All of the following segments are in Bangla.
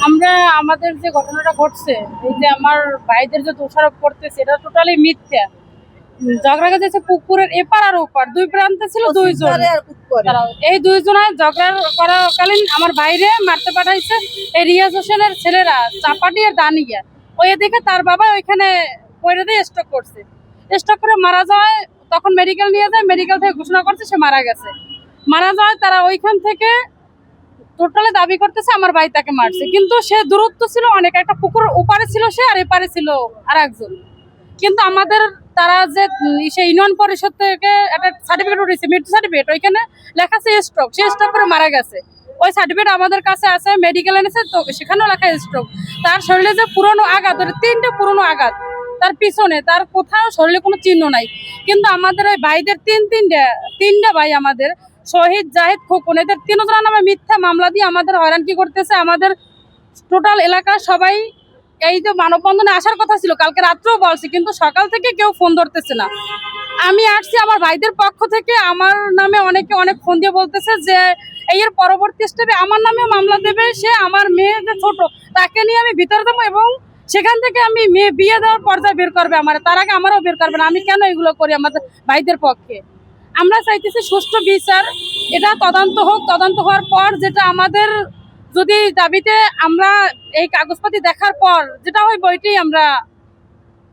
আমরা আমাদের যে ঘটনাটা ঘটছে, এই যে আমার ভাইদের যে দোষারোপ করতেছে, এটা টোটালি মিথ্যা। ঝগড়া গেছে পুকুরের এপার আর ওপার, দুই প্রান্তে ছিল দুইজন। এই দুইজনের ঝগড়া করাকালীন আমার বাইরে মারতে পাঠাইছে এই রিয়াজ হোসেনের ছেলেরা, চাপাটি আর দানিয়া। ওই দেখে তার বাবা ওইখানে পড়ে দিয়ে স্ট্রোক করছে, স্ট্রোক করে মারা যায়। তখন মেডিকেল নিয়ে যায়, মেডিকেল থেকে ঘোষণা করছে সে মারা গেছে। মারা যায়, তারা ওইখান থেকে টোটালি দাবি করতেছে আমার ভাই তাকে মারছে, কিন্তু সে দূরত্ব ছিল অনেক, একটা পুকুর ওপারে ছিল সে আর এপারে ছিল আর একজন। কিন্তু আমাদের তারা যে সেই ইউনিয়ন পরিষদ থেকে একটা সার্টিফিকেট উঠেছে, মৃত্যু সার্টিফিকেট, ওইখানে লেখা আছে স্ট্রোক, সে স্ট্রোক করে মারা গেছে। ওই সার্টিফিকেট আমাদের কাছে আছে, মেডিকেল এনেছে, তো সেখানেও লেখা স্ট্রোক। তার শরীরে যে পুরনো আঘাত, তিনটে পুরনো আঘাত তার পিছনে, তার কোথাও শরীরে কোনো চিহ্ন নাই। কিন্তু আমাদের এই ভাইদের তিনটা ভাই, আমাদের শহীদ, জাহিদ, খোকন, এদের তিনজনের নামে মিথ্যা মামলা দিয়ে আমাদের হয়রান কি করতেছে। আমাদের টোটাল এলাকার সবাই, এই যে মানববন্ধনে আসার কথা ছিল কালকে রাত্রেও বলছি, কিন্তু সকাল থেকে কেউ ফোন ধরতেছে না। আমি আসছি আমার ভাইদের পক্ষ থেকে, আমার নামে অনেকে অনেক ফোন দিয়ে বলতেছে যে এর পরবর্তী স্টেপে আমার নামেও মামলা দেবে সে, আমার মেয়ে যে ছোট তাকে নিয়ে আমি ভিতরে দেবো, এবং সেখান থেকে আমি মেয়ে বিয়ে দেওয়ার পর্যায়ে বের করবে আমার, তার আগে আমারও বের করবে না। আমি কেন এগুলো করি আমাদের ভাইদের পক্ষে? আমরা চাইতেছি সুষ্ঠু বিচার, এটা তদন্ত হোক, তদন্ত হওয়ার পর যেটা আমাদের যদি দাবিতে আমরা এই কাগজপাতি দেখার পর যেটা হয় বইটাই আমরা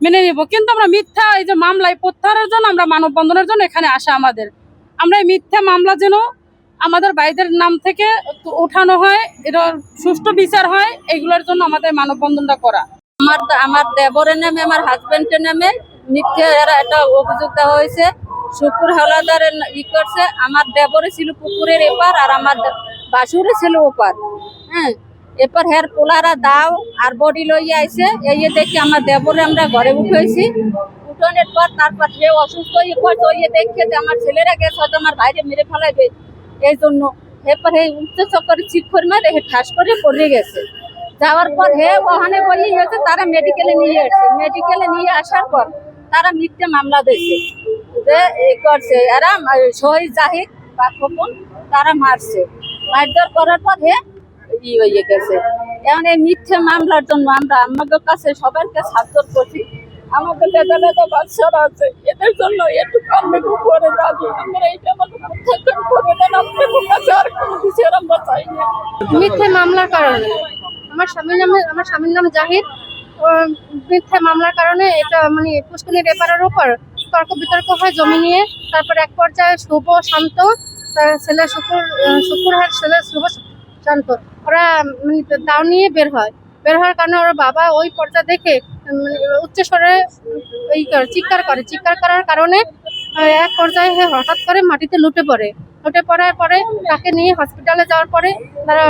মেনে নিব। কিন্তু আমরা মিথ্যা এই যে মামলায় প্রত্যাহারের জন্য আমরা মানববন্ধনের জন্য এখানে আসা আমাদের, আমরা এই মিথ্যা মামলা যেন আমাদের ভাইদের নাম থেকে উঠানো হয়, এটা সুষ্ঠু বিচার হয়, এইগুলোর জন্য আমাদের মানববন্ধনটা করা। আমার দেবরের নামে, আমার হাজবেন্ডের নামে মিথ্যে একটা অভিযোগ দেওয়া হয়েছে। শুকুর হাওলাদারের করছে, আমার দেবরে ছিল পুকুরের এপার আর আমার বাসুরে ছিল ওপার। হ্যাঁ, এরপর হের পোলারা দাও আর বডি লইয়া আইছে, এই দেখে আমার দেবরে আমরা ঘরে উঠেছি। উঠানোর পর তারপর সে অসুস্থ হয়ে পড়ছে, ওই দেখে যে আমার ছেলেরা গেছে হয়তো আমার বাইরে মেরে ফেলাইবে, এই জন্য এরপর এই উচ্চ চক্করে চিক করে মারে ঠাস করে পড়ে গেছে। যাওয়ার পর ওখানে বই হয়েছে, তারা মেডিকেলে নিয়ে আসছে। মেডিকেলে নিয়ে আসার পর তারা মিথ্যে মামলা দিয়েছে যে এই করছে এরা শহীদ, জাহিদ বা খোকন, তারা মারছে। মার দেওয়ার করার পর হয়ে গেছে। এখন এই মিথ্যে মামলার জন্য আমরা আমাদের কাছে সবার কাছে হাত জোড় করছি। আমাদের লেদা বাচ্চারা আছে, এদের জন্য একটু কান্নাকু করে দাবি, আমরা এইটা আমাদের প্রত্যাখ্যান করে দেন। আপনাদের কাছে আর কোনো কিছু আমরা চাই না। মিথ্যে মামলার কারণে আমার স্বামীর নাম জাহিদ। মিথ্যে মামলার কারণে এটা মানে পুষ্করিণীর এপারের ওপর তর্ক বিতর্ক হয় জমি নিয়ে। তারপর এক পর্যায়ে শুভ, শান্ত, তার ছেলে শুকুর আর ছেলে শুভ, শান্ত, ওরা দাও নিয়ে বের হওয়ার কারণে ওর বাবা ওই পর্যায়ে দেখে উচ্চস্বরে চিৎকার করার কারণে এক পর্যায়ে হঠাৎ করে মাটিতে লুটে পড়ার পরে তাকে নিয়ে হসপিটালে যাওয়ার পরে তারা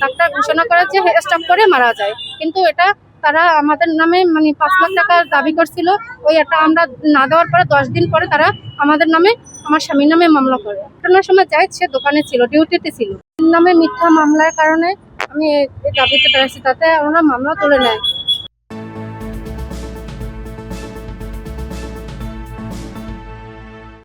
ডাক্তার ঘোষণা করে যে স্ট্রোক করে মারা যায়। কিন্তু এটা তারা আমাদের নামে মানে 5 লাখ টাকা দাবি করছিল। ওই এটা আমরা না দেওয়ার পরে 10 দিন পরে তারা আমাদের নামে, আমার স্বামীর নামে মামলা করে। ঘটনার সময় যাই সে দোকানে ছিল, ডিউটিতে ছিল। নামে মিথ্যা মামলার কারণে আমি এই দাবিতে পেরেছি, তাতে ওরা মামলা তুলে নেয়।